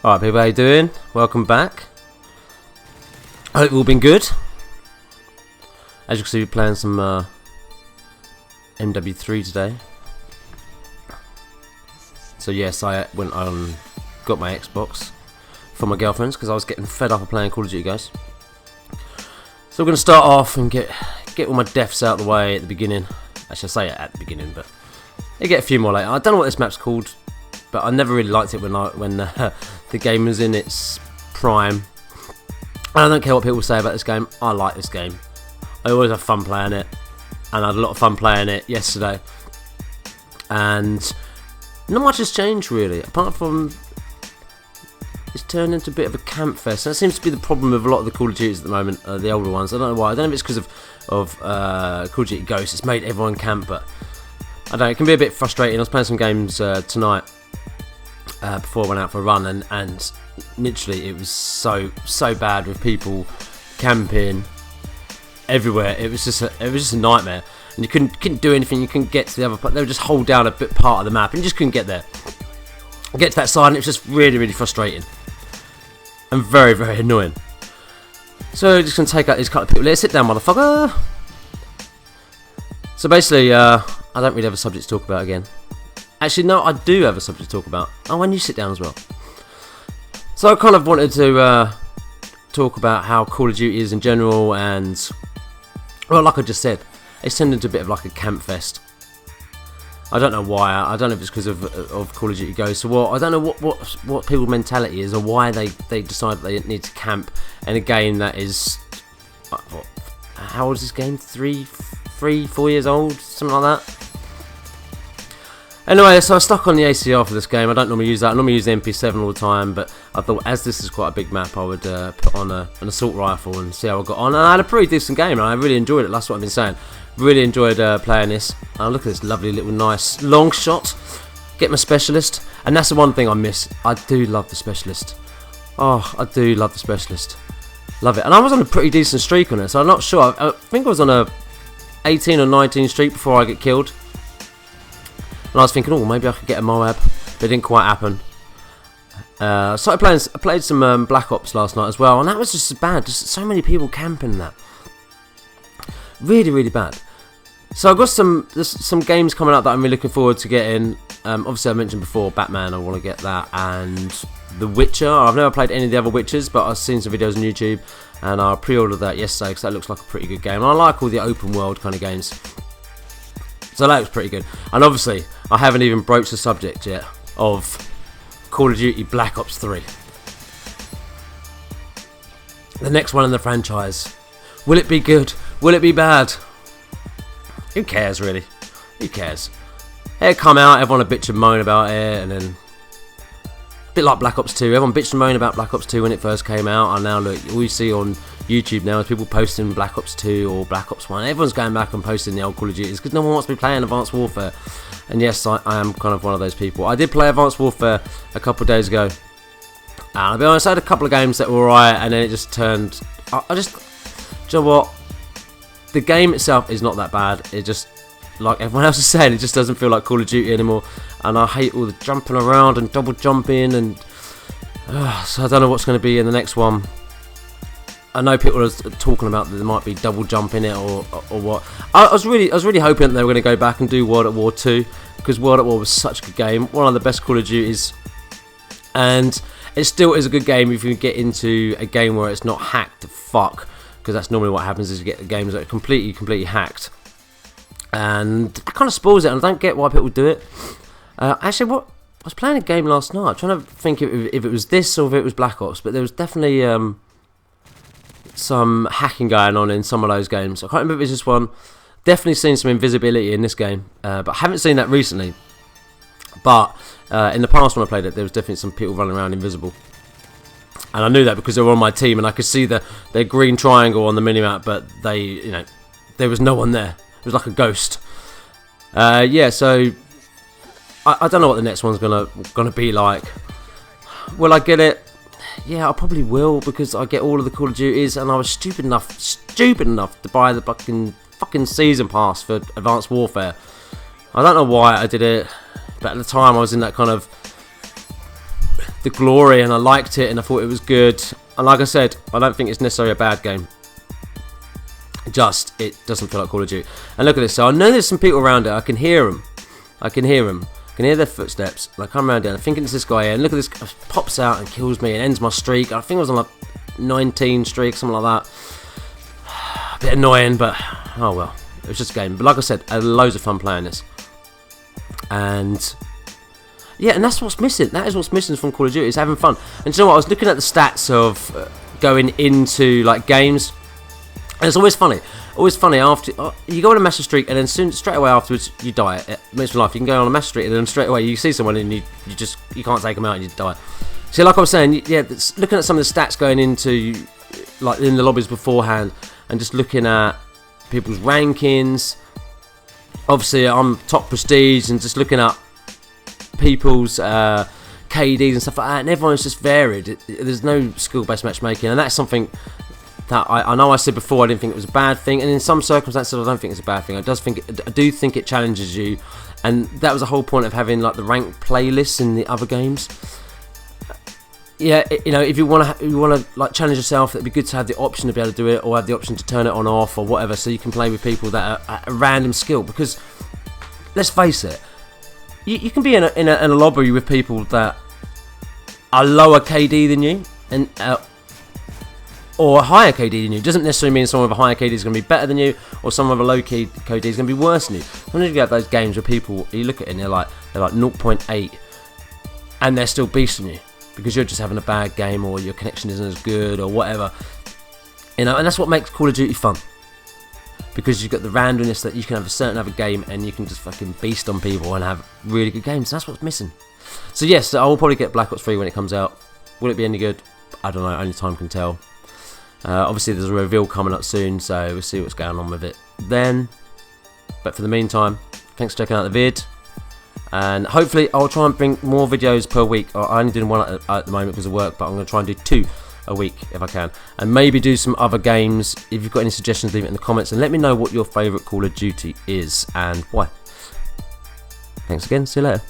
Alright people, how you doing? Welcome back. I hope you've all been good. As you can see, we're playing some Mw3 today. So yes, I went on, got my Xbox from my girlfriend's because I was getting fed up of playing Call of Duty, guys. So we're going to start off and get all my deaths out of the way at the beginning. Actually, I say it at the beginning, but you get a few more later. I don't know what this map's called, but I never really liked it when the game was in its prime. And I don't care what people say about this game. I like this game. I always have fun playing it, and I had a lot of fun playing it yesterday. And not much has changed really, apart from it's turned into a bit of a camp fest. And that seems to be the problem with a lot of the Call of Duties at the moment, the older ones. I don't know why. I don't know if it's because of Call of Duty Ghosts. It's made everyone camp, but I don't know. It can be a bit frustrating. I was playing some games tonight before I went out for a run, and literally it was so bad with people camping everywhere. It was just a nightmare, and you couldn't do anything. You couldn't get to the other part. They would just hold down a bit part of the map, and you just couldn't get there. Get to that side, and it was just really frustrating and very annoying. So just gonna take out these couple of people. Let's sit down, motherfucker. So basically, I don't really have a subject to talk about again. Actually, no, I do have a subject to talk about. Oh, and you sit down as well. So I kind of wanted to talk about how Call of Duty is in general, and well, like I just said, it's turned into a bit of like a camp fest. I don't know why. I don't know if it's because of Call of Duty Ghosts or what. I don't know what people's mentality is, or why they decide they need to camp in a game that is how old is this game? 4 years old, something like that. Anyway, so I was stuck on the ACR for this game. I don't normally use that. I normally use the MP7 all the time, but I thought as this is quite a big map, I would put on an assault rifle and see how I got on. And I had a pretty decent game, and I really enjoyed it. That's what I've been saying. Really enjoyed playing this. Oh, look at this lovely little nice long shot. Get my specialist, and that's the one thing I miss. I do love the specialist. Oh, I do love the specialist. Love it. And I was on a pretty decent streak on it, so I'm not sure. I think I was on a 18 or 19 streak before I get killed. And I was thinking, oh, maybe I could get a Moab, but it didn't quite happen. So I played some Black Ops last night as well, and that was just bad. Just so many people camping that. Really bad. So I've got some games coming up that I'm really looking forward to getting. Obviously I mentioned before Batman, I want to get that, and The Witcher. I've never played any of the other Witchers, but I've seen some videos on YouTube, and I pre-ordered that yesterday because that looks like a pretty good game. And I like all the open world kind of games. So that looks pretty good. And obviously, I haven't even broached the subject yet of Call of Duty Black Ops 3. The next one in the franchise. Will it be good? Will it be bad? Who cares, really? Who cares? It come out, everyone would bitch and moan about it, and then a bit like Black Ops 2. Everyone bitched and moaned about Black Ops 2 when it first came out, and now look, all you see on YouTube now is people posting Black Ops 2 or Black Ops 1. Everyone's going back and posting the old Call of Duties because no one wants to be playing Advanced Warfare. And yes, I am kind of one of those people. I did play Advanced Warfare a couple of days ago, and I'll be honest, I had a couple of games that were alright, and then it just turned. Do you know what? The game itself is not that bad. It just, like everyone else is saying, it just doesn't feel like Call of Duty anymore. And I hate all the jumping around and double jumping, and so I don't know what's going to be in the next one. I know people are talking about that there might be double jump in it or what. I was really hoping that they were going to go back and do World at War 2, because World at War was such a good game, one of the best Call of Duties, and it still is a good game if you get into a game where it's not hacked to fuck, because that's normally what happens is you get the games that are completely hacked, and it kind of spoils it, and I don't get why people do it. Actually, I was playing a game last night, I'm trying to think if it was this or if it was Black Ops, but there was definitely some hacking going on in some of those games. I can't remember if it was this one. Definitely seen some invisibility in this game, but I haven't seen that recently. But in the past when I played it, there was definitely some people running around invisible. And I knew that because they were on my team, and I could see their green triangle on the minimap, but there was no one there. It was like a ghost. Yeah, so I don't know what the next one's gonna be like. Will I get it? Yeah, I probably will, because I get all of the Call of Duties, and I was stupid enough to buy the fucking season pass for Advanced Warfare. I don't know why I did it, but at the time I was in that kind of the glory, and I liked it, and I thought it was good. And like I said, I don't think it's necessarily a bad game. Just, it doesn't feel like Call of Duty. And look at this. So I know there's some people around it. I can hear them. I can hear their footsteps. And I come around there, and I think it's this guy here. And look at this, pops out and kills me and ends my streak. I think I was on like 19 streak, something like that. A bit annoying, but oh well. It was just a game. But like I said, I had loads of fun playing this. And yeah, and that's what's missing. That is what's missing from Call of Duty, is having fun. And you know what? I was looking at the stats of going into like games, and it's always funny. Always funny after you go on a master streak, and then straight away afterwards you die. It makes me laugh. You can go on a master streak, and then straight away you see someone, and you can't take them out, and you die. So like I was saying, yeah, looking at some of the stats going into like in the lobbies beforehand, and just looking at people's rankings. Obviously, I'm top prestige, and just looking at people's KDs and stuff like that, and everyone's just varied. There's no skill-based matchmaking, and that's something that I know I said before I didn't think it was a bad thing, and in some circumstances I don't think it's a bad thing. I do think it challenges you, and that was the whole point of having like the ranked playlists in the other games. Yeah, you know, if you want to like challenge yourself, it'd be good to have the option to be able to do it, or have the option to turn it on off or whatever, so you can play with people that are at a random skill. Because let's face it, you can be in a lobby with people that are lower KD than you, and or a higher KD than you. It doesn't necessarily mean someone with a higher KD is going to be better than you, or someone with a low KD is going to be worse than you. Sometimes you get those games where people, you look at it and they're like 0.8, and they're still beasting you because you're just having a bad game, or your connection isn't as good, or whatever. You know, and that's what makes Call of Duty fun. Because you've got the randomness that you can have a certain other game, and you can just fucking beast on people and have really good games. That's what's missing. So yes, I will probably get Black Ops 3 when it comes out. Will it be any good? I don't know. Only time can tell. Obviously, there's a reveal coming up soon, so we'll see what's going on with it then. But for the meantime, thanks for checking out the vid. And hopefully, I'll try and bring more videos per week. I'm only doing one at the moment because of work, but I'm going to try and do 2 a week if I can, and maybe do some other games. If you've got any suggestions, leave it in the comments and let me know what your favourite Call of Duty is and why. Thanks again, see you later.